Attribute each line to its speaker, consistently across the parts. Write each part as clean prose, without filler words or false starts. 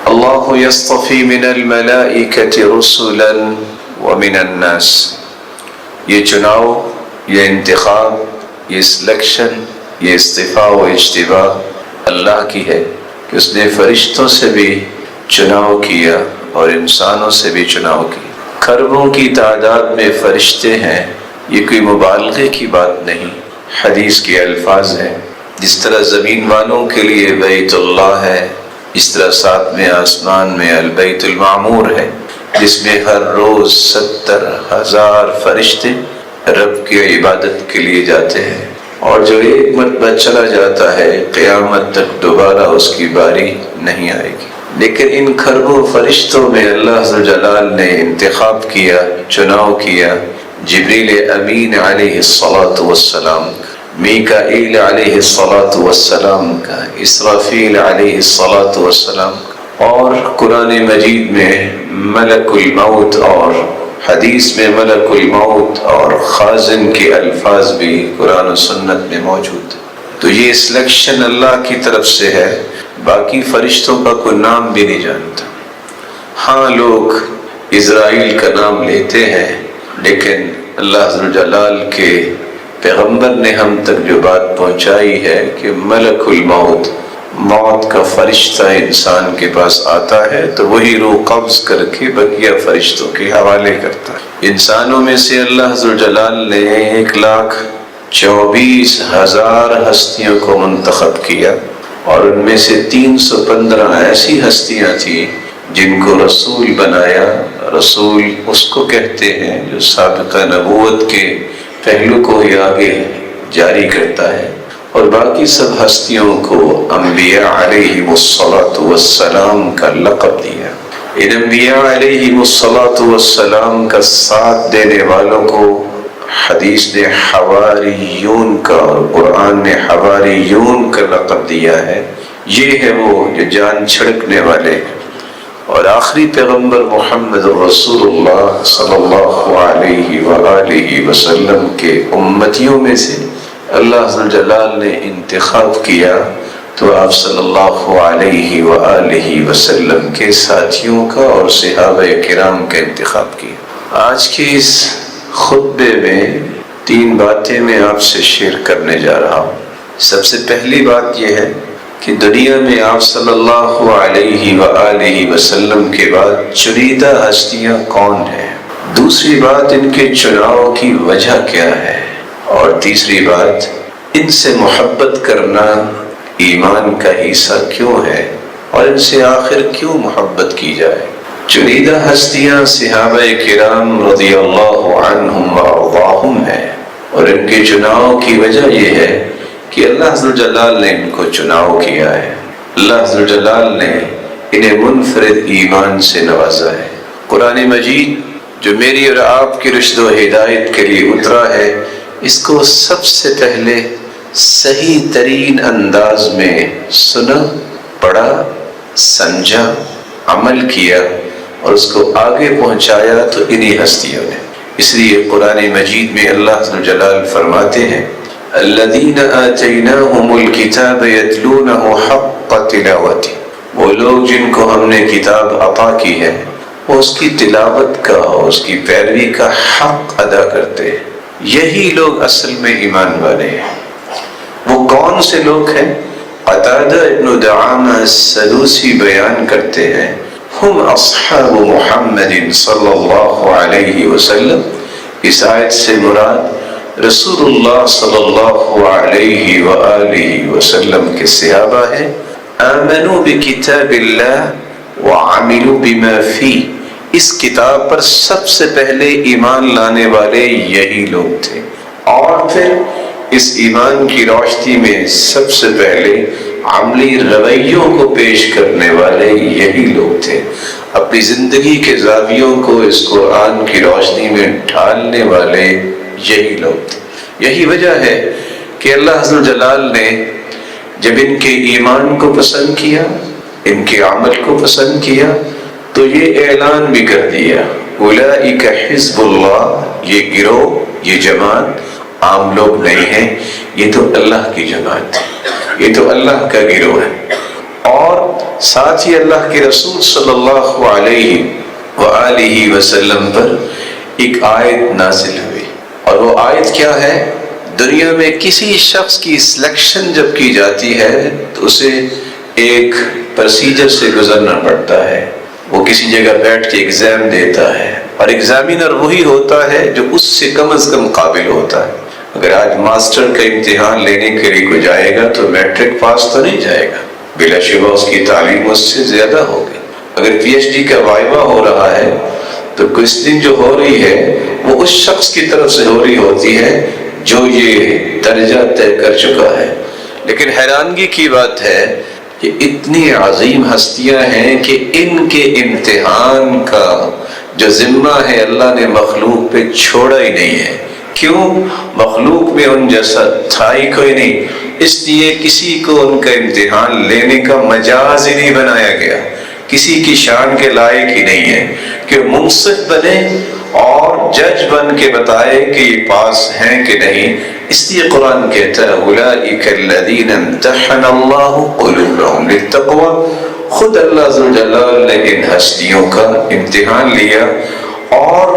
Speaker 1: اللہ یصطفی من الملائکۃ رسلا ومن الناس، یہ چناؤ، یہ انتخاب، یہ سلیکشن، یہ اصطفاء و اجتباء اللہ کی ہے کہ اس نے فرشتوں سے بھی چناؤ کیا اور انسانوں سے بھی چناؤ کی۔ کروڑوں کی تعداد میں فرشتے ہیں، یہ کوئی مبالغے کی بات نہیں، حدیث کے الفاظ ہیں۔ جس طرح زمین والوں کے لیے بیت اللہ ہے، اس طرح ساتویں آسمان میں البیت المعمور ہے، جس میں ہر روز 70,000 فرشتے رب کی عبادت کے لیے جاتے ہیں، اور جو ایک مرتبہ چلا جاتا ہے قیامت تک دوبارہ اس کی باری نہیں آئے گی۔ لیکن ان کھربوں فرشتوں میں اللہ ذوالجلال نے انتخاب کیا، چناؤ کیا جبریل امین علیہ الصلاۃ والسلام، میکائیل علیہ الصلاۃ والسلام کا، اسرافیل علیہ الصلاۃ والسلام کا، اور قرآن مجید میں ملک الموت اور حدیث میں ملک الموت اور خازن کے الفاظ بھی قرآن و سنت میں موجود ہیں۔ تو یہ سلیکشن اللہ کی طرف سے ہے، باقی فرشتوں کا کوئی نام بھی نہیں جانتا۔ ہاں لوگ اسرائیل کا نام لیتے ہیں، لیکن اللہ ذوالجلال کے پیغمبر نے ہم تک جو بات پہنچائی ہے کہ ملک الموت، موت کا فرشتہ انسان کے پاس آتا ہے تو وہی روح قبض کر کے بقیہ فرشتوں کے حوالے کرتا ہے۔ انسانوں میں سے اللہ ذوالجلال نے 1,24,000 ہستیوں کو منتخب کیا، اور ان میں سے 315 ایسی ہستیاں تھیں جن کو رسول بنایا۔ رسول اس کو کہتے ہیں جو سابقہ نبوت کے پہلو کو ہی آگے جاری کرتا ہے، اور باقی سب ہستیوں کو انبیاء علیہم الصلاۃ والسلام کا لقب دیا۔ ان انبیاء علیہم الصلاۃ والسلام کا ساتھ دینے والوں کو حدیث نے حواریون کا اور قرآن نے حواریون کا لقب دیا ہے۔ یہ ہے وہ جو جان چھڑکنے والے ہیں، اور آخری پیغمبر محمد رسول اللہ صلی اللہ علیہ وآلہ وسلم کے امتیوں میں سے اللہ ذوالجلال نے انتخاب کیا تو آپ صلی اللہ علیہ وآلہ وسلم کے ساتھیوں کا اور صحابہ کرام کا انتخاب کیا۔ آج کے اس خطبے میں 3 باتیں میں آپ سے شیئر کرنے جا رہا ہوں۔ سب سے پہلی بات یہ ہے کہ دنیا میں آپ صلی اللہ علیہ وآلہ وسلم کے بعد چنیدہ ہستیاں کون ہیں، دوسری بات ان کے چناؤ کی وجہ کیا ہے، اور تیسری بات ان سے محبت کرنا ایمان کا حصہ کیوں ہے، اور ان سے آخر کیوں محبت کی جائے۔ چنیدہ ہستیاں صحابہ کرام رضی اللہ عنہم وارضاہم ہیں، اور ان کے چناؤ کی وجہ یہ ہے کہ اللہ ذوالجلال نے ان کو چناؤ کیا ہے۔ اللہ ذوالجلال نے انہیں منفرد ایمان سے نوازا ہے۔ قرآن مجید جو میری اور آپ کی رشد و ہدایت کے لیے اترا ہے، اس کو سب سے پہلے صحیح ترین انداز میں سنا، پڑھا، سمجھا، عمل کیا اور اس کو آگے پہنچایا تو انہی ہستیوں نے۔ اس لیے قرآن مجید میں اللہ ذوالجلال فرماتے ہیں الذین آتیناہم الکتاب یتلونہ حق تلاوتہ، وہ لوگ جن کو ہم نے کتاب عطا کی ہے وہ اس کی تلاوت کا اور اس کی پیروی کا حق ادا کرتے ہیں، یہی لوگ اصل میں ایمان والے ہیں۔ وہ کون سے لوگ ہیں؟ قتادہ ابن دعامہ السدوسی بیان کرتے ہیں ہم اصحاب محمد صلی اللہ علیہ وسلم، اس آیت سے مراد رسول اللہ صلی اللہ علیہ وآلہ وسلم کے صحابہ ہیں۔ آمنوا بکتاب اللہ وعملوا بما فیہ، اس کتاب پر سب سے پہلے ایمان لانے والے یہی لوگ تھے، اور پھر اس ایمان کی روشنی میں سب سے پہلے عملی رویوں کو پیش کرنے والے یہی لوگ تھے، اپنی زندگی کے زاویوں کو اس قرآن کی روشنی میں ڈھالنے والے یہی لوگ تھے۔ یہی وجہ ہے کہ اللہ عزوجلال نے جب ان کے ایمان کو پسند کیا، ان کے عمل کو پسند کیا، تو یہ اعلان بھی کر دیا اولئک حزب اللہ، یہ گروہ، یہ جماعت عام لوگ نہیں ہیں، یہ تو اللہ کی جماعت ہے، یہ تو اللہ کا گروہ ہے۔ اور ساتھ ہی اللہ کے رسول صلی اللہ علیہ وآلہ وسلم پر ایک آیت نازل ہوئی، اور وہ آیت کیا ہے؟ دنیا میں کسی شخص کی سلیکشن جب کی جاتی ہے تو اسے ایک پروسیجر سے گزرنا پڑتا ہے، وہ کسی جگہ بیٹھ کے ایگزام دیتا ہے، اور ایگزامینر وہی ہوتا ہے جو اس سے کم از کم قابل ہوتا ہے۔ اگر آج ماسٹر کا امتحان لینے کے لیے کوئی جائے گا تو میٹرک پاس تو نہیں جائے گا، بلا شبہ اس کی تعلیم اس سے زیادہ ہوگی۔ اگر پی ایچ ڈی کا وائوا ہو رہا ہے تو کوئسچننگ جو ہو رہی ہے وہ اس شخص کی طرف سے ہو رہی ہوتی ہے جو یہ درجہ طے کر چکا ہے۔ لیکن حیرانگی کی بات ہے کہ اتنی عظیم ہستیاں ہیں کہ ان کے امتحان کا جو ذمہ ہے اللہ نے مخلوق پہ چھوڑا ہی نہیں ہے۔ کیوں؟ مخلوق میں ان جیسا تھا ہی کوئی نہیں، اس لیے کسی کو ان کا امتحان لینے کا مجاز ہی نہیں بنایا گیا، کسی کی شان کے لائق ہی نہیں ہے کہ منصف بنے اور جج بن کے بتائے کہ یہ پاس ہیں کہ نہیں۔ اس لیے قرآن کہتا ہے اولئک الذین امتحن اللہ قلوبہم للتقوی، خود اللہ ذو الجلال نے ان ہستیوں کا امتحان لیا اور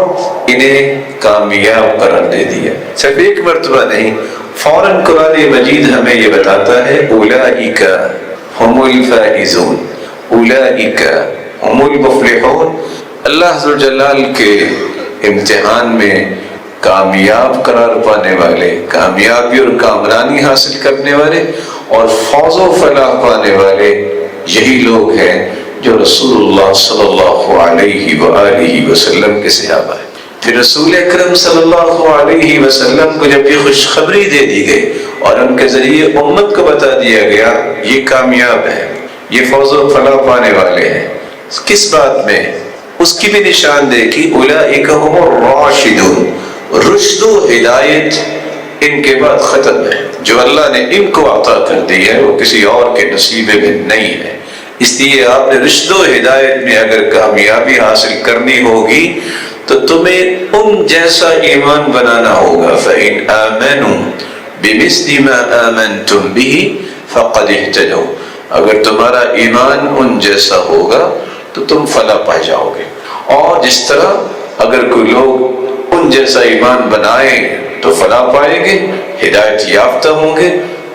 Speaker 1: انہیں کامیاب قرار دے دیا۔ صرف ایک مرتبہ نہیں، فوراً قرآن مجید ہمیں یہ بتاتا ہے اولئک ہم الفائزون، اولئک ہم المفلحون۔ اللہ ذو الجلال کے امتحان میں کامیاب قرار پانے والے، کامیابی اور کامرانی حاصل کرنے والے اور فوز و فلاح پانے والے یہی لوگ ہیں جو رسول اللہ صلی اللہ علیہ وآلہ وسلم کے صحابہ ہیں۔ پھر رسول اکرم صلی اللہ علیہ وسلم کو جب یہ خوشخبری دے دی گئی اور ان کے ذریعے امت کو بتا دیا گیا یہ کامیاب ہے، یہ فوز و فلاح پانے والے ہیں، کس بات میں؟ اس کی بھی نشان دیکھی اولئک ہم الراشدون، رشد و ہدایت ان کے بعد ختم ہے، جو اللہ نے ان کو عطا کر دی ہے وہ کسی اور کے نصیبے میں نہیں ہے۔ اس لیے آپ نے رشد و ہدایت میں اگر کامیابی حاصل کرنی ہوگی تو تمہیں ان جیسا ایمان بنانا ہوگا۔ فَإِنْ آمَنُوا بِمِثْلِ مَا آمَنْتُمْ بِهِ فَقَدِ اهْتَدَوْا، اگر تمہارا ایمان ان جیسا ہوگا تو تم فلاح پا جاؤ گے۔ اور جس طرح اگر کوئی لوگ ان جیسا ایمان بنائے تو فلاح پائیں گے، ہدایت یافتہ ہوں گے۔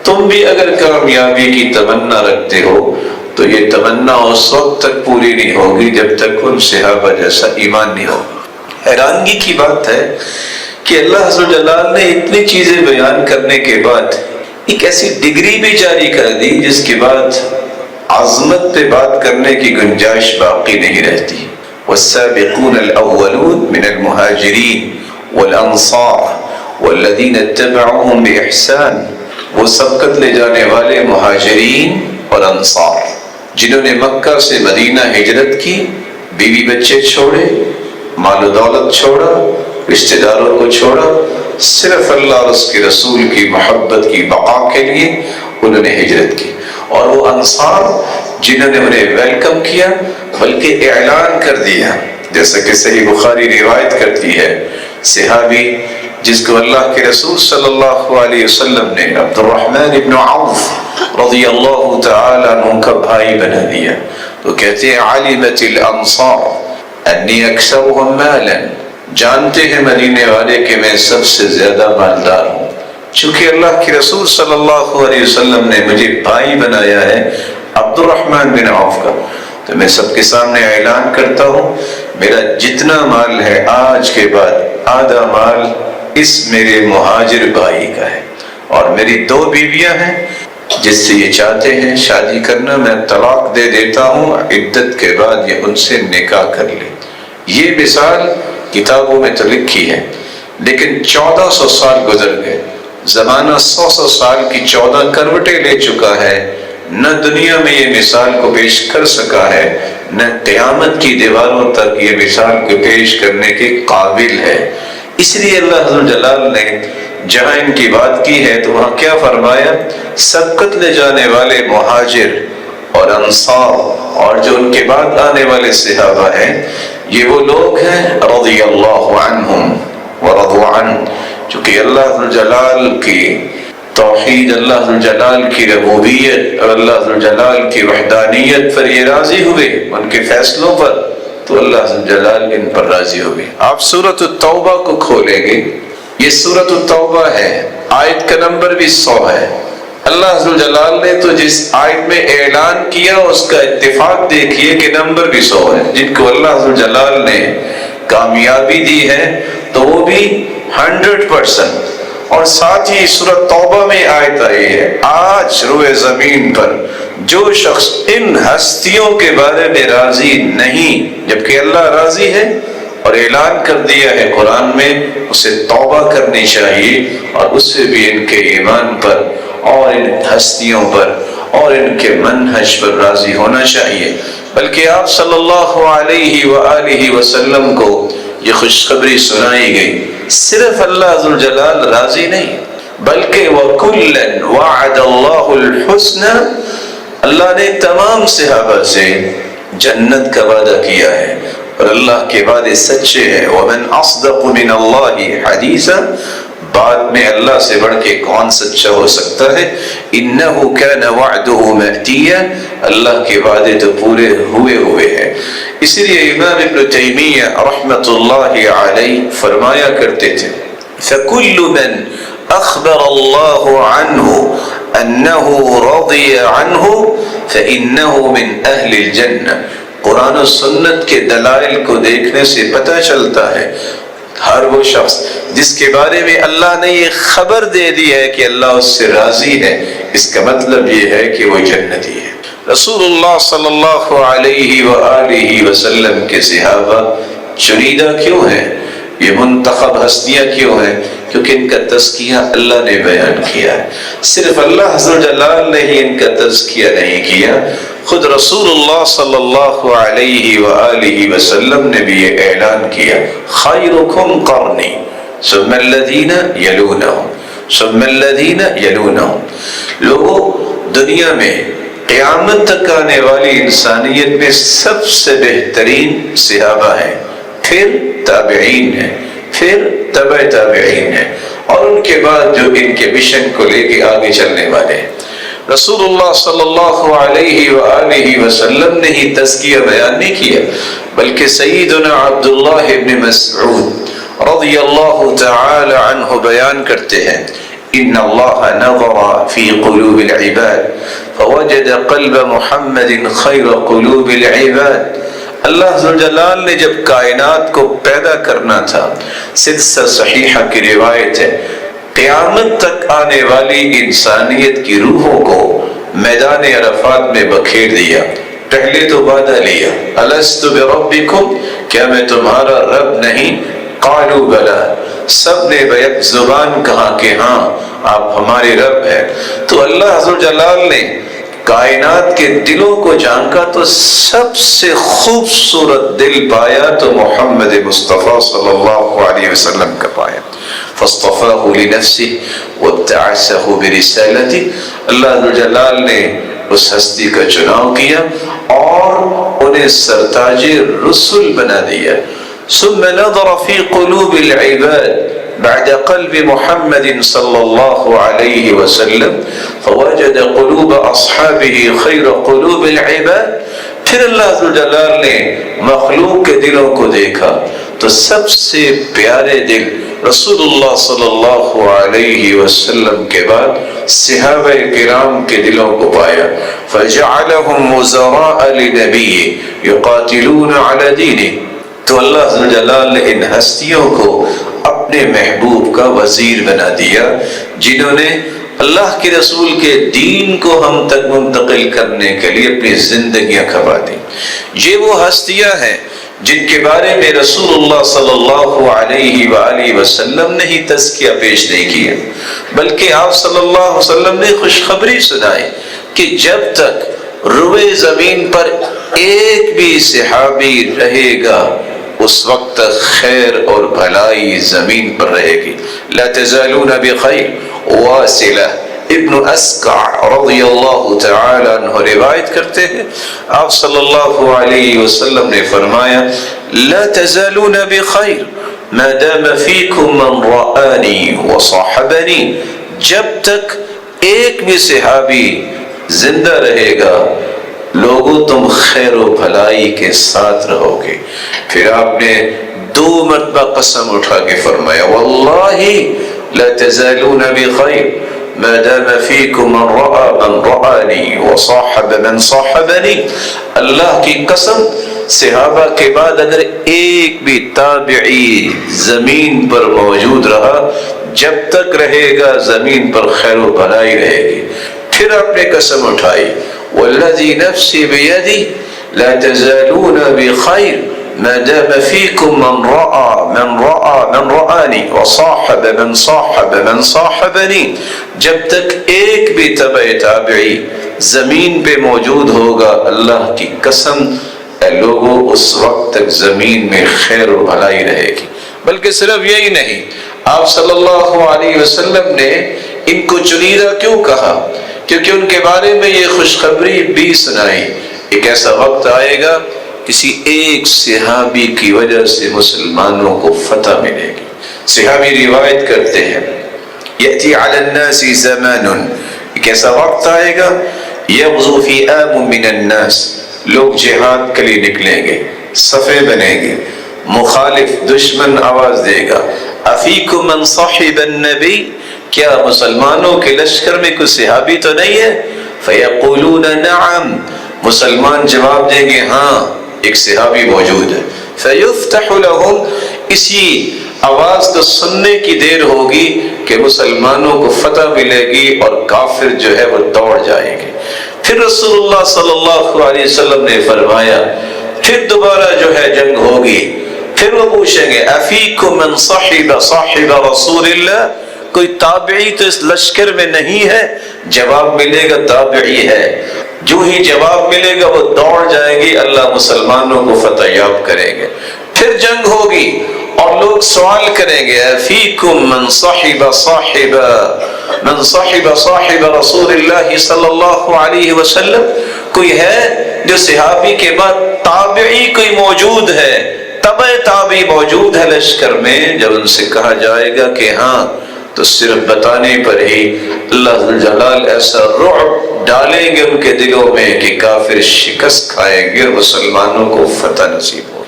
Speaker 1: تم بھی اگر کامیابی کی تمنا رکھتے ہو تو یہ تمنا اس وقت تک پوری نہیں ہوگی جب تک ان صحابہ جیسا ایمان نہیں ہوگا۔ حیرانگی کی بات ہے کہ اللہ عز و جلال نے اتنی چیزیں بیان کرنے کے بعد ایک ایسی ڈگری بھی جاری کر دی جس کے بعد عظمت پہ بات کرنے کی گنجائش باقی نہیں رہتی۔ والسابقون الاولون من المہاجرین والانصار والذین اتبعوهم بإحسان، وہ سبقت لے جانے والے مہاجرین اور انصار جنہوں نے مکہ سے مدینہ ہجرت کی، بیوی بچے چھوڑے، مال و دولت چھوڑا، رشتہ داروں کو چھوڑا، صرف اللہ اور اس کے رسول کی محبت کی بقا کے لیے انہوں نے ہجرت کی۔ اور وہ انصار جنہوں نے انہیں ویلکم کیا بلکہ اعلان کر دیا، جیسا کہ صحیح بخاری روایت کرتی ہے، صحابی جس کو اللہ کے رسول صلی اللہ علیہ وسلم نے عبد الرحمن ابن عوف رضی اللہ تعالیٰ عنہ کا بھائی بنا دیا، تو کہتے ہیں علمت الانصار انی اکثرهم مالا، جانتے ہیں مدینے والے کہ میں سب سے زیادہ مالدار ہوں، چونکہ اللہ کے رسول صلی اللہ علیہ وسلم نے مجھے بھائی بنایا ہے عبد الرحمن بن عوف کا، تو میں سب کے سامنے اعلان کرتا ہوں میرا جتنا مال ہے آج کے بعد آدھا مال اس میرے مہاجر بھائی کا ہے، اور میری 2 بیویاں ہیں جس سے یہ چاہتے ہیں شادی کرنا میں طلاق دے دیتا ہوں، عدت کے بعد یہ ان سے نکاح کر لے۔ یہ مثال کتابوں میں تو لکھی ہے لیکن 1400 سال گزر گئے، زمانہ 100 سال کی 14 کروٹیں لے چکا ہے، نہ دنیا میں یہ مثال کو پیش کر سکا ہے، نہ قیامت کی دیواروں تک یہ مثال کو پیش کرنے کے قابل ہے۔ اس لیے اللہ عز و جلال نے جہاں ان کی بات کی ہے تو وہاں کیا فرمایا؟ سبقت لے جانے والے مہاجر اور انصار اور جو ان کے بعد آنے والے صحابہ ہیں، یہ وہ لوگ ہیں رضی اللہ عنہم ورضوا عنہ، چونکہ اللہ عز و جلال کی توحید اللہ ذوالجلال کی ربوبیت اور اللہ ذوالجلال کی وحدانیت پر یہ راضی ہوئے، ان کے فیصلوں پر، تو اللہ ذوالجلال ان پر راضی ہوئے۔ آپ سورۃ التوبہ کو کھولیں گے، یہ سورۃ التوبہ ہے، آیت کا نمبر بھی 100 ہے۔ اللہ ذوالجلال نے تو جس آیت میں اعلان کیا اس کا اتفاق دیکھیے کہ نمبر بھی 100 ہے۔ جن کو اللہ ذوالجلال نے کامیابی دی ہے تو وہ بھی 100%۔ اور ساتھ ہی سورۃ توبہ میں آیت آئی ہے، آج روئے زمین پر جو شخص ان ہستیوں کے بارے میں راضی نہیں، جبکہ اللہ راضی ہے اور اعلان کر دیا ہے قرآن میں، اسے توبہ کرنی چاہیے اور اس سے بھی ان کے ایمان پر اور ان ہستیوں پر اور ان کے منہج پر راضی ہونا چاہیے۔ بلکہ آپ صلی اللہ علیہ وآلہ وسلم کو یہ خوشخبری سنائی گئی، صرف اللہ ذوالجلال راضی نہیں بلکہ وَكُلًّا وَعَدَ اللَّهُ الْحُسْنَى، اللہ نے تمام صحابہ سے جنت کا وعدہ کیا ہے اور اللہ کے وعدے سچے ہیں۔ وَمَنْ أَصْدَقُ مِنَ اللَّهِ حَدِيثًا، بعد میں اللہ سے بڑھ کے کون سچا ہو سکتا ہے؟ إِنَّهُ كَانَ وَعْدُهُ مَأْتِيًّا، اللہ کے وعدے تو پورے ہوئے ہیں۔ اسی لیے امام ابن تیمیہ رحمۃ اللہ علیہ فرمایا کرتے تھے فَكُلُّ مَنْ أَخْبَرَ اللَّهُ عَنْهُ أَنَّهُ رَضِيَ عَنْهُ فَإِنَّهُ مِنْ أَهْلِ الْجَنَّةِ، قرآن و سنت کے دلائل کو دیکھنے سے پتہ چلتا ہے ہر وہ شخص جس کے بارے میں اللہ نے یہ خبر دے دی ہے کہ اللہ اس سے راضی ہے، اس کا مطلب یہ ہے کہ وہ جنتی ہے۔ رسول اللہ صلی اللہ علیہ وآلہ وسلم کے صحابہ چنیدہ کیوں ہیں؟ یہ منتخب ہستیاں کیوں ہیں؟ کیونکہ ان کا تزکیہ اللہ نے بیان کیا ہے۔ صرف اللہ ذوالجلال نے ہی ان کا تزکیہ نہیں کیا، خود رسول اللہ صلی اللہ علیہ وآلہ وسلم نے بھی یہ اعلان کیا، خیرکم قرنی ثم الذین یلونہم ثم الذین یلونہم۔ لوگوں، دنیا میں قیامت تک آنے والی انسانیت میں سب سے بہترین صحابہ ہیں، پھر تابعین ہیں، پھر تبع تابعین ہیں، اور ان کے بعد جو ان کے مشن کو لے کے آگے چلنے والے ہیں۔ رسول اللہ صلی اللہ علیہ وآلہ وسلم نے ہی تزکیہ بیان نہیں کیا، بلکہ سیدنا عبداللہ ابن مسعود رضی اللہ تعالی عنہ بیان کرتے ہیں، ان اللہ نظر فی قلوب العباد فوجد قلب محمد خیر قلوب العباد۔ اللہ ذوالجلال نے جب کائنات کو پیدا کرنا تھا، سلسلہ صحیحہ کی روایت ہے، قیامت تک آنے والی انسانیت کی روحوں کو میدان عرفات میں بکھیر دیا۔ پہلے تو وعدہ لیا، الست بربکم، کیا میں تمہارا رب نہیں؟ قالوا بلا، سب نے بیک زبان کہا کہ ہاں آپ ہمارے رب ہیں۔ تو اللہ ذوالجلال نے کائنات کے دلوں کو جھانکا تو سب سے خوبصورت دل پایا تو محمد مصطفیٰ صلی اللہ علیہ وسلم کا پایا، فاصطفاہ لنفسہ وابتعثہ برسالتہ۔ اللہ ذوالجلال نے اس ہستی کا چناؤ کیا اور انہیں سرتاج رسل بنا دیا۔ ثم نظر في قلوب العباد بعد قلب محمد صلى الله عليه وسلم فوجد قلوب أصحابه خير قلوب العباد۔ پھر اللہ ذوالجلال نے مخلوق کے دلوں کو دیکھا تو سب سے پیارے دل رسول اللہ صلی اللہ علیہ وسلم کے بعد صحابہ کرام کے دلوں کو پایا، فجعلهم وزراء لنبيه يقاتلون على دينه۔ تو اللہ ذوالجلال نے ان ہستیوں کو اپنے محبوب کا وزیر بنا دیا، جنہوں نے اللہ کے رسول کے دین کو ہم تک منتقل کرنے کے لیے اپنی زندگیاں کھپا دی۔ یہ وہ ہستیاں ہیں جن کے بارے میں رسول اللہ صلی اللہ علیہ وآلہ وسلم نے ہی تزکیہ پیش نہیں کیا، بلکہ آپ صلی اللہ علیہ وسلم نے خوشخبری سنائی کہ جب تک روئے زمین پر ایک بھی صحابی رہے گا اس وقت تک خیر اور بھلائی زمین پر رہے گی۔ لا تزالون بخیر۔ واصلہ ابن اسقع رضی اللہ تعالی عنہ روایت کرتے ہیں، آپ صلی اللہ علیہ وسلم نے فرمایا، لا تزالون بخیر ما دام فیکم من رآنی وصاحبنی، جب تک ایک بھی صحابی زندہ رہے گا لوگوں تم خیر و بھلائی کے ساتھ رہو گے۔ پھر آپ نے 2 مرتبہ قسم اٹھا کے فرمایا واللہ لا تزالون بخیر ما دام فیکم من رأى من رآنی وصاحب من صاحبنی۔ اللہ کی قسم صحابہ کے بعد اگر ایک بھی تابعی زمین پر موجود رہا، جب تک رہے گا زمین پر خیر و بھلائی رہے گی۔ پھر آپ نے قسم اٹھائی والذی نفسی بیدی لا تزالون بخیر ما دام فیکم من رأى من رآنی وصاحب من صاحب من صاحبنی۔ جب تک ایک بھی تبع تابعی زمین پہ موجود ہوگا، اللہ کی قسم اے لوگوں اس وقت تک زمین میں خیر و بھلائی رہے گی۔ بلکہ صرف یہی نہیں، آپ صلی اللہ علیہ وسلم نے ان کو چنیدہ کیوں کہا؟ کیونکہ ان کے بارے میں یہ خوشخبری بھی سنائی، ایک ایسا وقت آئے گا کسی ایک صحابی کی وجہ سے مسلمانوں کو فتح ملے گی۔ صحابی روایت کرتے ہیں یأتی علی الناس زمان، ایک ایسا وقت آئے گا یغزو فئام من الناس، لوگ جہاد کے لیے نکلیں گے، صفے بنیں گے، مخالف دشمن آواز دے گا افیکم من صاحب النبی، کیا مسلمانوں کے لشکر میں کوئی صحابی تو نہیں ہے؟ فیقولون نعم، مسلمان جواب دیں گے ہاں ایک صحابی موجود ہے۔ فیفتح لهم، اسی آواز کو سننے کی دیر ہوگی کہ مسلمانوں کو فتح ملے گی اور کافر جو ہے وہ دوڑ جائیں گے۔ پھر رسول اللہ صلی اللہ علیہ وسلم نے فرمایا پھر دوبارہ جو ہے جنگ ہوگی، پھر وہ پوچھیں گے افیکم من صاحب رسول اللہ، کوئی تابعی تو اس لشکر میں نہیں ہے؟ جواب ملے گا تابعی ہے۔ جو ہی جواب ملے گا وہ دوڑ جائیں گے، اللہ مسلمانوں کو فتح یاب کریں گے۔ پھر جنگ ہوگی اور لوگ سوال کریں گے افیکم من صاحب رسول اللہ صلی اللہ علیہ وسلم، کوئی ہے جو صحابی کے بعد تابعی کوئی موجود ہے، تبع تابعی موجود ہے لشکر میں؟ جب ان سے کہا جائے گا کہ ہاں، تو صرف بتانے پر ہی اللہ جلال ایسا رعب ڈالیں گے ان کے دلوں میں کہ کافر شکست کھائیں گے اور مسلمانوں کو فتح نصیب ہو۔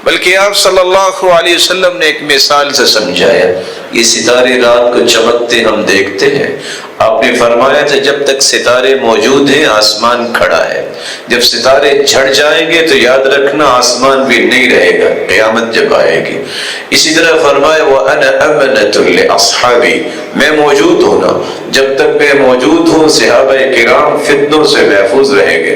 Speaker 1: بلکہ آپ صلی اللہ علیہ وسلم نے ایک مثال سے سمجھایا، یہ ستارے رات کو چمکتے ہم دیکھتے ہیں، آپ نے فرمایا تھا جب تک ستارے موجود ہیں آسمان کھڑا ہے، جب ستارے جھڑ جائیں گے تو یاد رکھنا آسمان بھی نہیں رہے گا، قیامت جب آئے گی۔ اسی طرح فرمایا وَأَنَا أَمَنَةٌ لِأَصْحَابِي، میں موجود ہوں نا، جب تک میں موجود ہوں صحابہ کرام فتنوں سے محفوظ رہیں گے،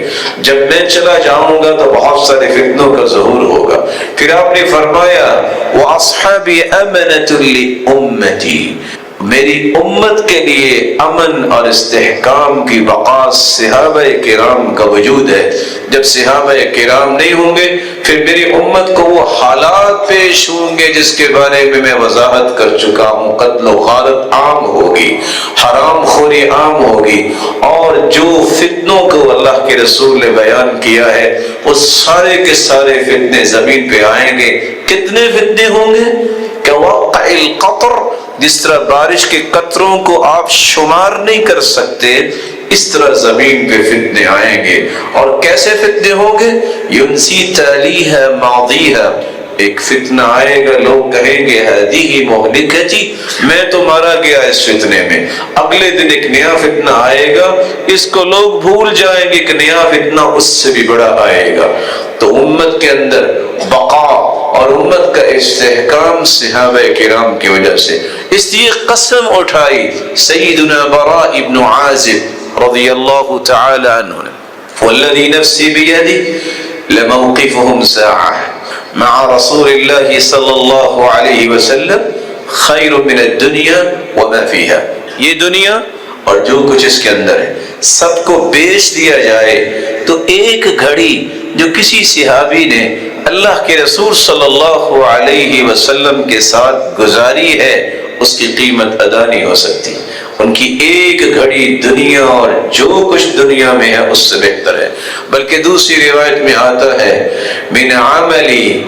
Speaker 1: جب میں چلا جاؤں گا تو بہت سارے فتنوں کا ظہور ہوگا۔ پھر آپ نے فرمایا وَأَصْحَابِي أَمَنَةٌ لِأُمَّتِي، میری امت کے لیے امن اور استحکام کی بقا صحابہ کرام کا وجود ہے۔ جب صحابہ کرام نہیں ہوں گے پھر میری امت کو وہ حالات پیش ہوں گے جس کے بارے میں وضاحت کر چکا ہوں، قتل و غارت عام ہوگی، حرام خوری عام ہوگی، اور جو فتنوں کو اللہ کے رسول نے بیان کیا ہے وہ سارے کے سارے فتنے زمین پہ آئیں گے۔ کتنے فتنے ہوں گے؟ کہ وقع القطر، جس طرح بارش کے قطروں کو آپ شمار نہیں کر سکتے، اس طرح زمین پہ فتنے آئیں گے۔ اور کیسے فتنے ہوں گے؟ ینسی تالیہ ماضیہ، ایک فتنہ آئے گا لوگ کہیں گے ہذہ مہلکتی، میں تو مارا گیا اس فتنے میں، اگلے دن ایک نیا فتنہ آئے گا، اس کو لوگ بھول جائیں گے کہ نیا فتنہ اس سے بھی بڑا آئے گا۔ تو امت کے اندر بقا اور امت کا استحکام صحابہ کرام کی وجہ سے، اس لیے قسم اٹھائی سیدنا براء ابن عازب رضی اللہ تعالی عنہ نے، والذی نفسی بیدی لموقفهم ساعة مع رسول اللہ صلی اللہ علیہ وسلم خیر من الدنیا وما فیها، یہ دنیا اور جو کچھ اس کے اندر ہے سب کو بیچ دیا جائے تو ایک گھڑی جو کسی صحابی نے اللہ کے رسول صلی اللہ علیہ وسلم کے ساتھ گزاری ہے اس کی قیمت ادا نہیں ہو سکتی۔ ان کی ایک گھڑی دنیا اور جو کچھ دنیا میں ہے اس سے بہتر ہے۔ بلکہ دوسری روایت میں آتا ہے من عملی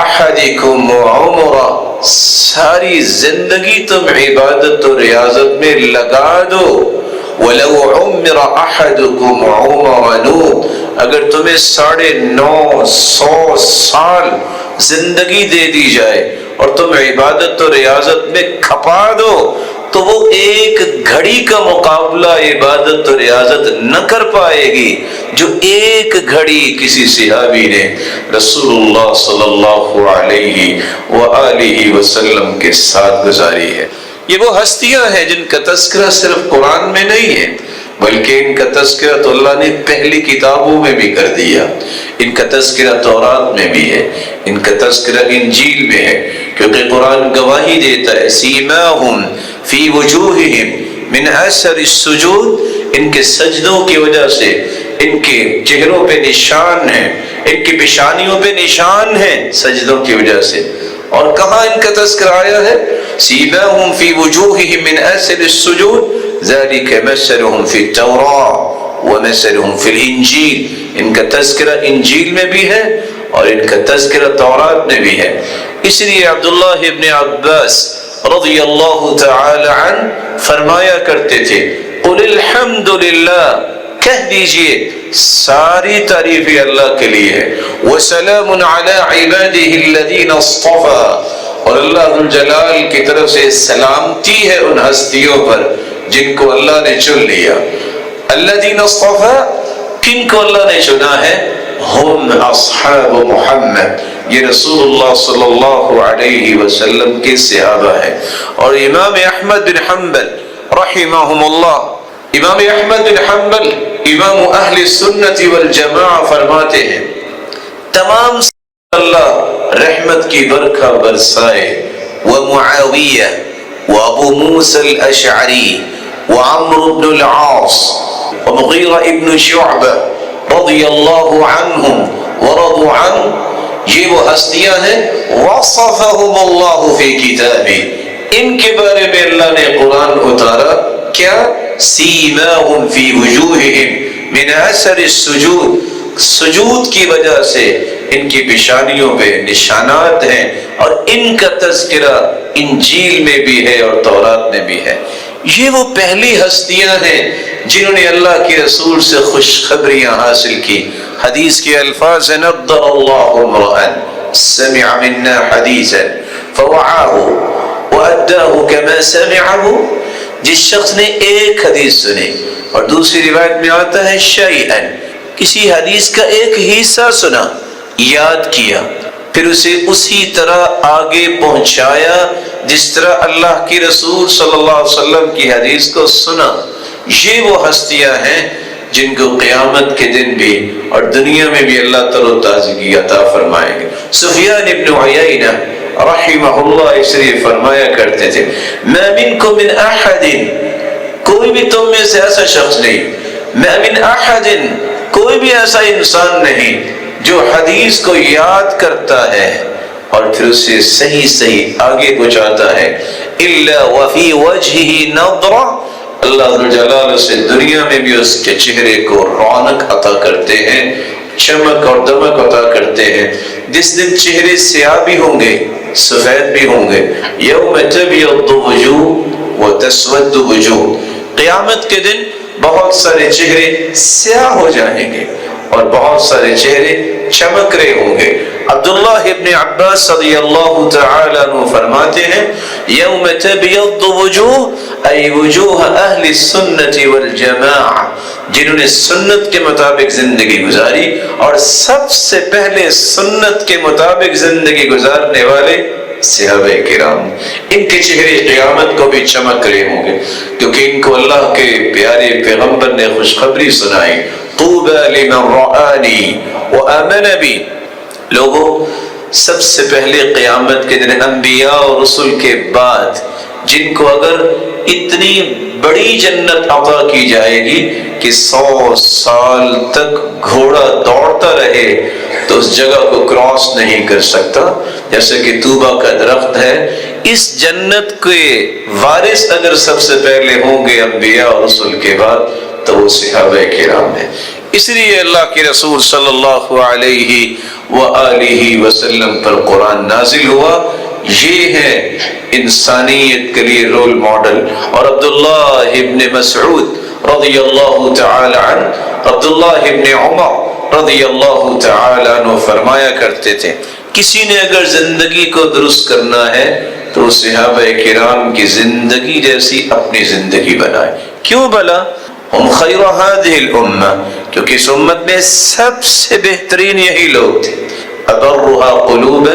Speaker 1: احدکم عمرہ، ساری زندگی تم عبادت و ریاضت میں لگا دو، وَلَوْ عُمِّرَ أَحَدُكُمْ عُمَرَ نُوح، اگر تمہیں 950 سال زندگی دے دی جائے اور تم عبادت و ریاضت میں کھپا دو تو وہ ایک گھڑی کا مقابلہ عبادت و ریاضت نہ کر پائے گی جو ایک گھڑی کسی صحابی نے رسول اللہ صلی اللہ علیہ وآلہ وسلم کے ساتھ گزاری ہے۔ یہ وہ ہستیاں ہیں جن کا تذکرہ صرف قرآن میں نہیں ہے بلکہ ان کا تذکرہ تو اللہ نے پہلی کتابوں میں بھی کر دیا، ان کا تذکرہ تورات میں بھی ہے، ان کا تذکرہ انجیل میں ہے، کیونکہ قرآن گواہی دیتا ہے سیماہم فی وجوہہم من اثر السجود، ان کے سجدوں کی وجہ سے ان کے چہروں پہ نشان ہیں، ان کی پیشانیوں پہ نشان ہیں سجدوں کی وجہ سے۔ اور کہاں ان کا تذکرہ آیا ہے؟ سیماہم فی وجوہہم من اثر السجود ذالک مثلہم فی التوراۃ ومثلہم فی الانجیل، ان کا تذکرہ انجیل میں بھی ہے اور ان کا تذکرہ تورات میں بھی ہے۔ اس لیے عبداللہ ابن عباس رضی اللہ تعالی عنہ فرمایا کرتے تھے قل الحمد للہ، کہہ دیجئے ساری تعریفی اللہ کے لیے ہے، وسلام علی عبادہ الذین اصطفى، اور اللہ ذو الجلال کی طرف سے سلامتی ہے ان ہستیوں پر جن کو اللہ نے چن لیا۔ الذین اصطفى، کن کو اللہ نے چنا ہے؟ ہم اصحاب محمد، یہ رسول اللہ صلی اللہ علیہ وسلم کے صحابہ ہیں۔ اور امام احمد بن حنبل رحمہم اللہ، امام احمد بن حنبل امام اہل سنت والجماعہ فرماتے ہیں تمام اللہ رحمت کی برکھا برسائے، ومعاویہ وابو موسیٰ الاشعری وعمر بن العاص ومغیرہ ابن شعبہ رضی اللہ عنہم ورضوا عنہ، یہ وہ ہستیاں ہیں وصفہم اللہ فی کتابہ، ان کے بارے میں اللہ نے قرآن اتارا کیا؟ سیماہم فی وجوہہم من اثر السجود، سجود کی وجہ سے ان کی پیشانیوں پہ نشانات ہیں، اور ان کا تذکرہ انجیل میں بھی ہے اور تورات میں بھی ہے۔ یہ وہ پہلی ہستیاں ہیں جنہوں نے اللہ کے رسول سے خوشخبریاں حاصل کی۔ حدیث کے الفاظ نضر اللہ امرأ سمع منا حدیثا فوعاہ وأداہ کما سمعہ، جس شخص نے ایک حدیث سنی، اور دوسری روایت میں آتا ہے شیئا، کسی حدیث کا ایک حصہ سنا، یاد کیا، پھر اسے اسی طرح آگے پہنچایا جس طرح اللہ کی رسول صلی اللہ علیہ وسلم کی حدیث کو سنا۔ یہ وہ ہستیاں ہیں جن کو قیامت کے دن بھی اور دنیا میں بھی اللہ تر و تازگی عطا فرمائیں گے۔ سفیان ابن عیینہ رحمہ اللہ اس لیے فرمایا کرتے تھے ما منکم من احد، کوئی بھی تم میں سے ایسا شخص نہیں، ما من احد، کوئی بھی ایسا انسان نہیں جو حدیث کو یاد کرتا ہے اور پھر اسے صحیح صحیح آگے پہنچاتا ہے، الا وفی وجہہ نضرہ، اللہ ذو الجلال سے دنیا میں بھی اس کے چہرے کو رونق عطا کرتے ہیں، چمک اور دمک عطا کرتے ہیں۔ جس دن چہرے سیاہ بھی ہوں گے سفید بھی ہوں گے، یوم تبیض وجوہ وتسود وجوہ، قیامت کے دن بہت سارے چہرے سیاہ ہو جائیں گے اور بہت سارے چہرے چمک رہے ہوں گے۔ عبداللہ ابن عباس رضی اللہ تعالی عنہ فرماتے ہیں یوم تبیض وجوہ ای وجوہ اہل السنت والجماعہ، جنہوں نے سنت کے مطابق زندگی گزاری اور سب سے پہلے سنت کے مطابق زندگی گزارنے والے صحابہ کرام، ان کے چہرے قیامت کو بھی چمک رہے ہوں گے کیونکہ ان کو اللہ کے پیارے پیغمبر نے خوشخبری سنائی، طوبی لمن رآنی وآمن بی، لوگوں سب سے پہلے قیامت کے دن انبیاء اور رسل کے بعد جن کو اگر اتنی بڑی جنت عطا کی جائے گی کہ 100 سال تک گھوڑا دوڑتا رہے تو اس جگہ کو کراس نہیں کر سکتا، جیسے کہ طوبہ کا درخت ہے، اس جنت کے وارث اگر سب سے پہلے ہوں گے انبیاء اور رسل کے بعد تو وہ صحابہ کرام ہیں۔ اس لیے اللہ کے رسول صلی اللہ علیہ وآلہ وسلم پر قرآن نازل ہوا، یہ ہے انسانیت کے لیے رول ماڈل۔ اور عبداللہ ابن مسعود رضی اللہ تعالی عنہ، عبداللہ ابن عمر رضی اللہ تعالی عنہ فرمایا کرتے تھے کسی نے اگر زندگی کو درست کرنا ہے تو صحابہ کرام کی زندگی جیسی اپنی زندگی بنائے۔ کیوں بلا؟ ہم خیر هذه الامہ، کیونکہ اس امت میں سب سے بہترین یہی لوگ تھے۔ ابرها قلوبا،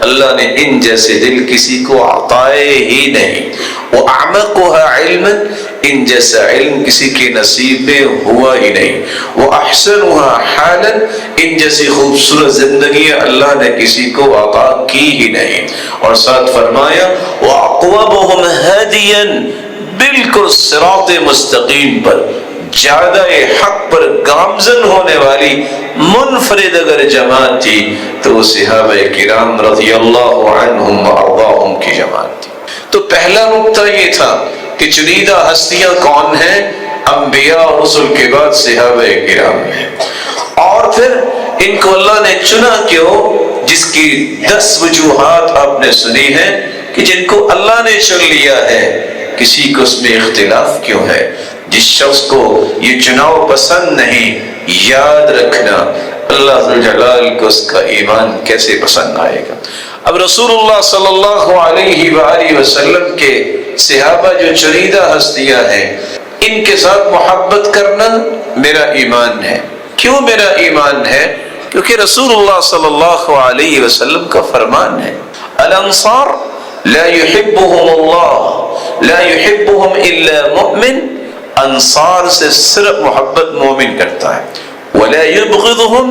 Speaker 1: اللہ نے ان جیسے دل کسی کو عطائے ہی نہیں۔ واعمقها علما، ان جیسا علم کسی کے نصیب میں ہوا ہی نہیں۔ واحسنها حالا، ان جیسی خوبصورت زندگی اللہ نے کسی کو عطا کی ہی نہیں۔ اور ساتھ فرمایا واقومهم هادیا، بالکل صراط مستقیم پر، زیادہ حق پر گامزن ہونے والی منفرد اگر جماعت تھی تو وہ صحابہ کرام رضی اللہ عنہم وارضاہم کی جماعت تھی۔ تو پہلا نقطہ یہ تھا کہ چنیدہ ہستیاں کون ہیں؟ انبیاء اور رسل کے بعد صحابہ کرام ہیں۔ اور پھر ان کو اللہ نے چنا کیوں؟ جس کی 10 وجوہات آپ نے سنی ہیں کہ جن کو اللہ نے چن لیا ہے، کسی کو اس میں اختلاف کیوں ہے؟ جس شخص کو یہ چناؤ پسند نہیں، یاد رکھنا اللہ ذوالجلال کو اس کا ایمان کیسے پسند آئے گا۔ اب رسول اللہ صلی اللہ علیہ وآلہ وسلم کے صحابہ جو چنیدہ ہستیاں ہیں، ان کے ساتھ محبت کرنا میرا ایمان ہے۔ کیوں میرا ایمان ہے؟ کیونکہ رسول اللہ صلی اللہ علیہ وسلم کا فرمان ہے، الانصار لا يحبهم اللہ لا يحبهم الا مؤمن، انصار سے صرف محبت مومن کرتا ہے۔ ولا يبغضهم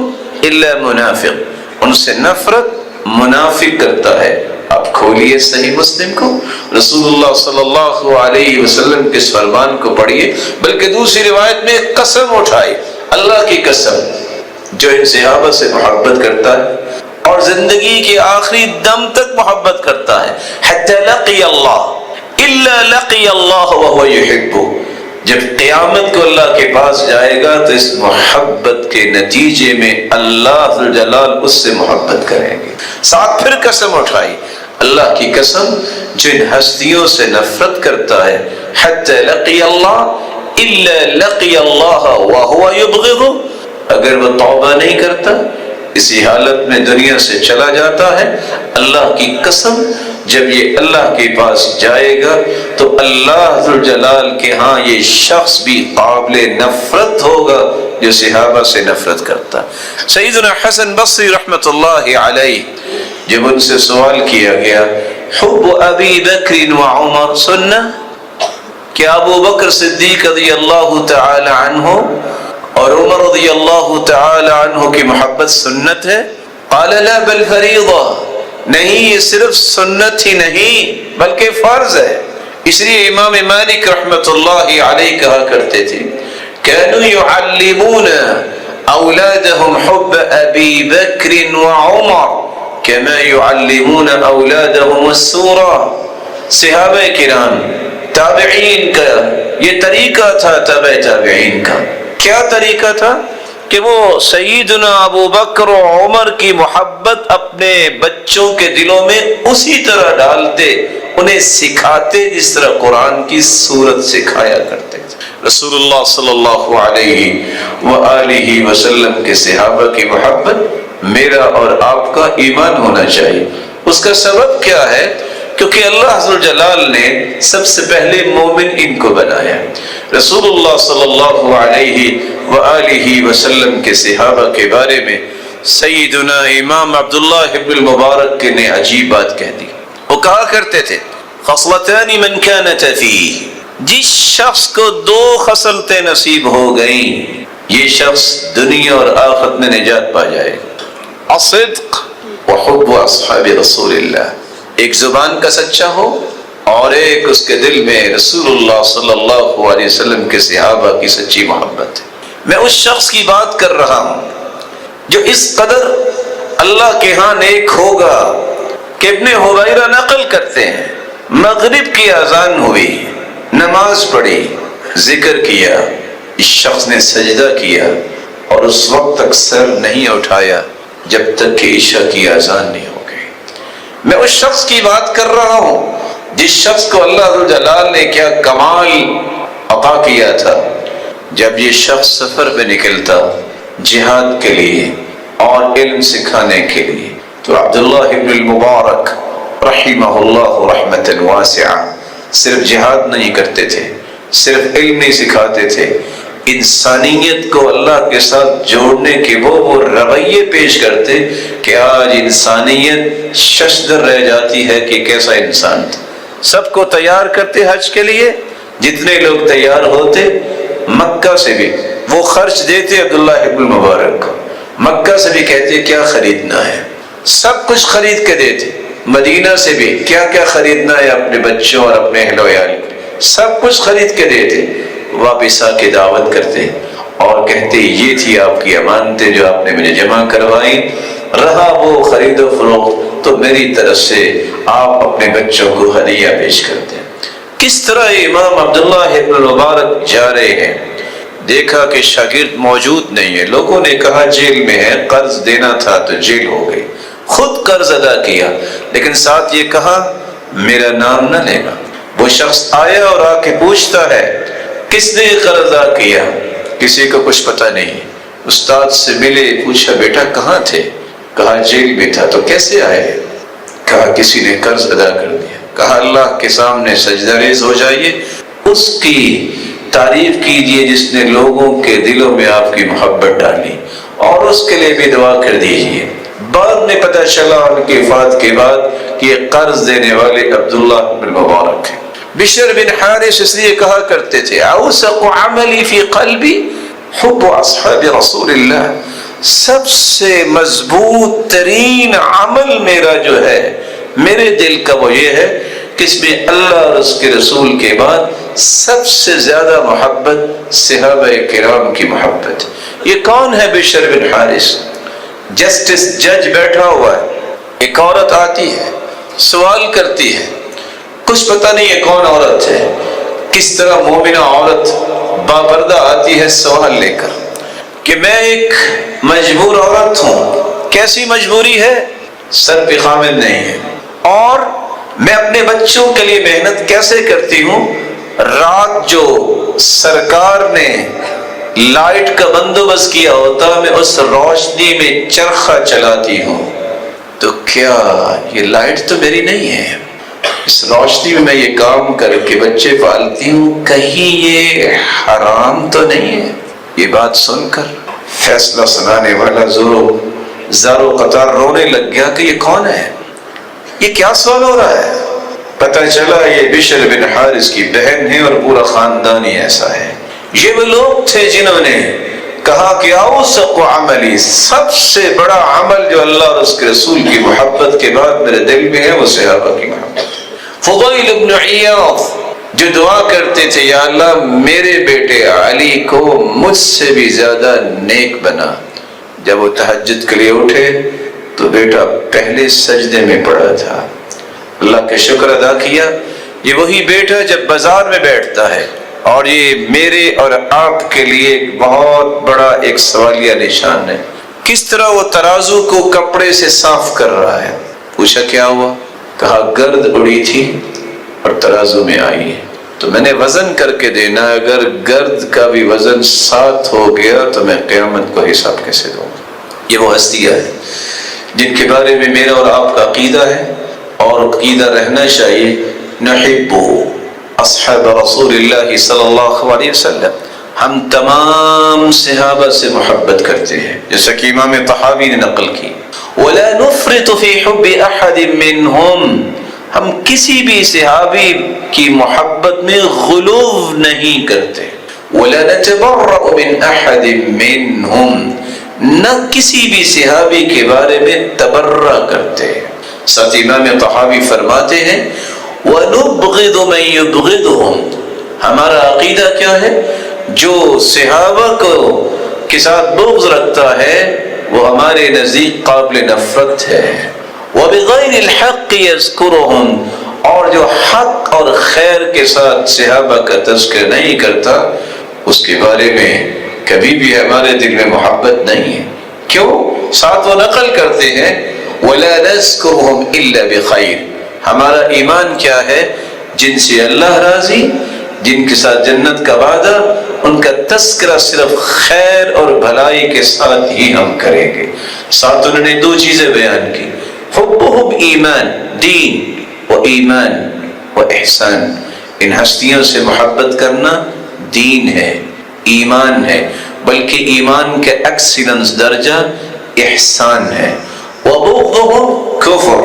Speaker 1: الا منافق، ان سے نفرت منافق کرتا ہے۔ آپ کھولیے صحیح مسلم کو، رسول اللہ صلی اللہ علیہ وسلم کے اس فرمان کو پڑھیے، بلکہ دوسری روایت میں قسم اٹھائی، اللہ کی قسم، جو ان صحابہ سے محبت کرتا ہے اور زندگی کے آخری دم تک محبت کرتا ہے، حتی لقی اللہ الا لقی اللہ وهو يحبه، جب قیامت کو اللہ کے پاس جائے گا تو اس محبت کے نتیجے میں اللہ ذوالجلال اس سے محبت کریں گے۔ ساتھ پھر قسم اٹھائی، اللہ کی قسم جو ان ہستیوں سے نفرت کرتا ہے، حتی لقی اللہ الا لقی اللہ وهو يبغضه، اگر وہ توبہ نہیں کرتا، اسی حالت میں دنیا سے چلا جاتا ہے، اللہ کی قسم جب یہ اللہ کے پاس جائے گا تو اللہ ذوالجلال کے ہاں یہ شخص بھی قابل نفرت ہوگا جو صحابہ سے نفرت کرتا۔ سیدنا حسن بصری رحمۃ اللہ علیہ، جب ان سے سوال کیا گیا حب ابی بکر و عمر سنہ، کیا ابو بکر صدیق رضی اللہ تعالی عنہ اور عمر رضی اللہ تعالی عنہ کی محبت سنت ہے؟ قال لا بل فریضہ، نہیں یہ صرف سنت ہی نہیں بلکہ فرض ہے۔ اس لیے امام مالک رحمۃ اللہ علیہ کہا کرتے تھے كانوا يعلمون اولادهم حب ابی بکر وعمر كما يعلمون اولادهم السورة۔ صحابہ کرام، تابعین کا یہ طریقہ تھا، تبع تابعین کا کیا طریقہ تھا کہ وہ سیدنا ابو بکر و عمر کی محبت اپنے بچوں کے دلوں میں اسی طرح ڈالتے، انہیں سکھاتے جس طرح قرآن کی سورت سکھایا کرتے تھے۔ رسول اللہ صلی اللہ علیہ وآلہ وسلم کے صحابہ کی محبت میرا اور آپ کا ایمان ہونا چاہیے۔ اس کا سبب کیا ہے؟ کیونکہ اللہ ذوالجلال نے سب سے پہلے مومن ان کو بنایا۔ رسول اللہ صلی اللہ علیہ وآلہ وسلم کے صحابہ کے بارے میں سیدنا امام عبداللہ ابن المبارک نے عجیب بات کہہ دی۔ وہ کہا کرتے تھے خصلتان من كانت فيه، جس شخص کو 2 خصلتیں نصیب ہو گئیں یہ شخص دنیا اور آخرت میں نجات پا جائے گا، الصدق وحب اصحاب رسول اللہ، ایک زبان کا سچا ہو اور ایک اس کے دل میں رسول اللہ صلی اللہ علیہ وسلم کے صحابہ کی سچی محبت ہے۔ میں اس شخص کی بات کر رہا ہوں جو اس قدر اللہ کے ہاں نیک ہوگا کہ ابن حبیرہ نقل کرتے ہیں مغرب کی اذان ہوئی، نماز پڑھی، ذکر کیا، اس شخص نے سجدہ کیا اور اس وقت تک سر نہیں اٹھایا جب تک کہ عشاء کی اذان نہیں ہو گئی۔ میں اس شخص کی بات کر رہا ہوں جس شخص کو اللہ ذوالجلال نے کیا کمال عطا کیا تھا جب یہ شخص سفر پہ نکلتا جہاد کے لیے اور علم سکھانے کے لیے، تو عبداللہ ابن المبارک رحمہ اللہ رحمۃ واسعہ صرف جہاد نہیں کرتے تھے، صرف علم نہیں سکھاتے تھے، انسانیت کو اللہ کے ساتھ جوڑنے کے وہ رویے پیش کرتے کہ آج انسانیت ششدر رہ جاتی ہے کہ کیسا انسان تھا۔ سب کو تیار کرتے حج کے لیے، جتنے لوگ تیار ہوتے مکہ سے بھی وہ خرچ دیتے عبداللہ ابن المبارک کو، مکہ سے بھی کہتے کیا خریدنا ہے، سب کچھ خرید کے دیتے، مدینہ سے بھی کیا کیا خریدنا ہے اپنے بچوں اور اپنے اہل و عیال کو، سب کچھ خرید کے دیتے، واپس آ کے دعوت کرتے اور کہتے یہ تھی آپ کی امانتیں جو آپ نے مجھے جمع کروائی، رہا وہ خرید و فروخت تو میری طرف سے آپ اپنے بچوں کو ہدیہ پیش کرتے۔ کس طرح امام عبداللہ ابن المبارک جا رہے ہیں، دیکھا کہ شاگرد موجود نہیں ہے، لوگوں نے کہا جیل میں ہے، قرض دینا تھا تو جیل ہو گئی، خود قرض ادا کیا، لیکن ساتھ یہ کہا میرا نام نہ لینا۔ وہ شخص آیا اور آ کے پوچھتا ہے کس نے قرض ادا کیا، کسی کو کچھ پتہ نہیں، استاد سے ملے، پوچھا بیٹا کہاں تھے، کہا جیل میں تھا، تو کیسے آئے، کہا کسی نے قرض ادا کر دیا، کہا اللہ کے سامنے سجدہ ریز ہو جائیے، اس کی تعریف کیجئے جس نے لوگوں کے دلوں میں آپ کی محبت ڈالی، اور اس کے لیے بھی دعا کر دیجئے۔ بعد میں پتہ چلا ان کی وفات کے بعد کہ یہ قرض دینے والے عبداللہ بن مبارک ہیں۔ بشر بن حارث اس لیے کہا کرتے تھے اوثق عملی فی قلبی حب اصحاب رسول اللہ، سب سے مضبوط ترین عمل میرا جو ہے میرے دل کا وہ یہ ہے کہ اس میں اللہ اور اس کے رسول کے بعد سب سے زیادہ محبت صحابہ کرام کی محبت۔ یہ کون ہے بشر بن حارث؟ جسٹس جج بیٹھا ہوا ہے، ایک عورت آتی ہے سوال کرتی ہے، کچھ پتہ نہیں ہے کون عورت ہے، کس طرح مومنہ عورت باپردہ آتی ہے سوال لے کر کہ میں ایک مجبور عورت ہوں۔ کیسی مجبوری ہے؟ سر پہ خامد نہیں ہے، اور میں اپنے بچوں کے لیے محنت کیسے کرتی ہوں، رات جو سرکار نے لائٹ کا بندوبست کیا ہوتا میں اس روشنی میں چرخہ چلاتی ہوں، تو کیا یہ لائٹ تو میری نہیں ہے، اس روشنی میں یہ کام کر کے بچے پالتی ہوں، کہیں یہ حرام تو نہیں ہے؟ یہ بات سن کر فیصلہ سنانے والا زارو قطار رونے لگ گیا کہ یہ کون ہے، یہ کیا سوال ہو رہا ہے؟ پتہ چلا یہ بشر بن حارث کی بہن ہے اور پورا خاندان ہی ایسا ہے۔ یہ وہ لوگ تھے جنہوں نے کہا کہ اوثق عملی، سب سے بڑا عمل جو اللہ اور اس کے رسول کی محبت کے بعد میرے دل میں ہے وہ صحابہ کی محبت۔ فضیل بن عیاض جو دعا کرتے تھے یا اللہ میرے بیٹے علی کو مجھ سے بھی زیادہ نیک بنا، جب وہ تہجد کے لیے اٹھے تو بیٹا پہلے سجدے میں پڑا تھا، اللہ کا شکر ادا کیا۔ یہ وہی بیٹا جب بازار میں بیٹھتا ہے، اور یہ میرے اور آپ کے لیے ایک بہت بڑا ایک سوالیہ نشان ہے، کس طرح وہ ترازو کو کپڑے سے صاف کر رہا ہے۔ پوچھا کیا ہوا، کہا گرد اڑی تھی اور ترازو میں آئی ہے، تو میں نے وزن کر کے دینا، اگر گرد کا بھی وزن 7 ہو گیا تو میں قیامت کو حساب کیسے دوں گا۔ یہ وہ ہستیاں ہیں جن کے بارے میں میرا اور آپ کا عقیدہ ہے، اور عقیدہ رہنا چاہیے۔ نحب اصحاب رسول اللہ صلی اللہ علیہ وسلم، ہم تمام صحابہ سے محبت کرتے ہیں، جیسا کہ امام طحاوی نے نقل کی۔ ولا نفرط في حب احد منهم، ہم کسی بھی صحابی کی محبت میں غلو نہیں کرتے۔ ولا نتبرأ من احد منهم، نہ کسی بھی صحابی کے بارے میں تبرہ کرتے۔ ساتھ امام طحاوی فرماتے ہیں وَنُبْغِضُ مَن يُبْغِضُهُمْ، ہمارا عقیدہ کیا ہے، جو صحابہ کو کے ساتھ بغض رکھتا ہے وہ ہمارے نزدیک قابل نفرت ہے۔ وَبِغَيْرِ الْحَقِّ يَذْكُرُهُمْ، اور جو حق اور خیر کے ساتھ صحابہ کا تذکر نہیں کرتا اس کے بارے میں کبھی بھی ہمارے دل میں محبت نہیں ہے۔ کیوں؟ ساتھ وہ نقل کرتے ہیں وَلَا نَذْكُرُهُمْ إِلَّا بِخَيْرٍ، ہمارا ایمان کیا ہے، جن سے اللہ راضی، جن کے ساتھ جنت کا وعدہ، ان کا تذکرہ صرف خیر اور بھلائی کے ساتھ ہی ہم کریں گے۔ ساتھ انہوں نے دو چیزیں بیان کی، حبہم ایمان، دین و ایمان و احسان۔ ان ہستیوں سے محبت کرنا دین ہے، ایمان ہے، بلکہ ایمان کے ایکسیلنس درجہ احسان ہے۔ وبغضهم کفر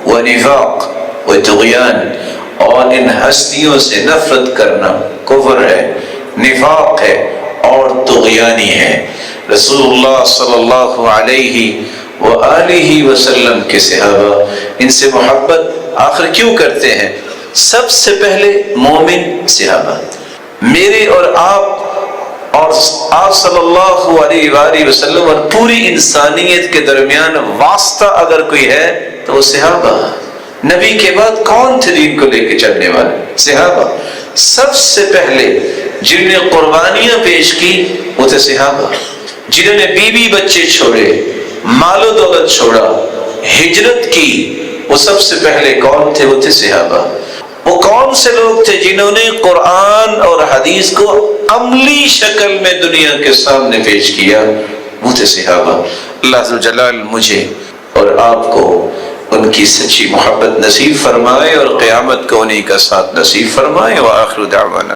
Speaker 1: و نفاق و طغیان، اور ان ہستیوں سے نفرت کرنا کفر ہے، نفاق ہے اور طغیانی ہے۔ رسول اللہ صلی اللہ علیہ وآلہ وسلم کے صحابہ ان سے محبت آخر کیوں کرتے ہیں؟ سب سے پہلے مومن صحابہ، میرے اور آپ صلی اللہ علیہ وآلہ وسلم اور پوری انسانیت کے درمیان واسطہ اگر کوئی ہے تو وہ صحابہ۔ نبی کے بعد کون تھے دین کو لے کے چلنے والے؟ صحابہ۔ سب سے پہلے جنہوں نے قربانیاں پیش کی وہ تھے صحابہ، جنہوں نے بیوی بچے چھوڑے، مال و دولت چھوڑا، ہجرت کی، وہ سب سے پہلے کون تھے؟ وہ تھے صحابہ۔ وہ کون سے لوگ تھے جنہوں نے قرآن اور حدیث کو عملی شکل میں دنیا کے سامنے پیش کیا؟ وہ تھے صحابہ۔ اللہ عز و جلال مجھے اور آپ کو ان کی سچی محبت نصیب فرمائے اور قیامت کو انہی کا ساتھ نصیب فرمائے۔ وآخر دعوانا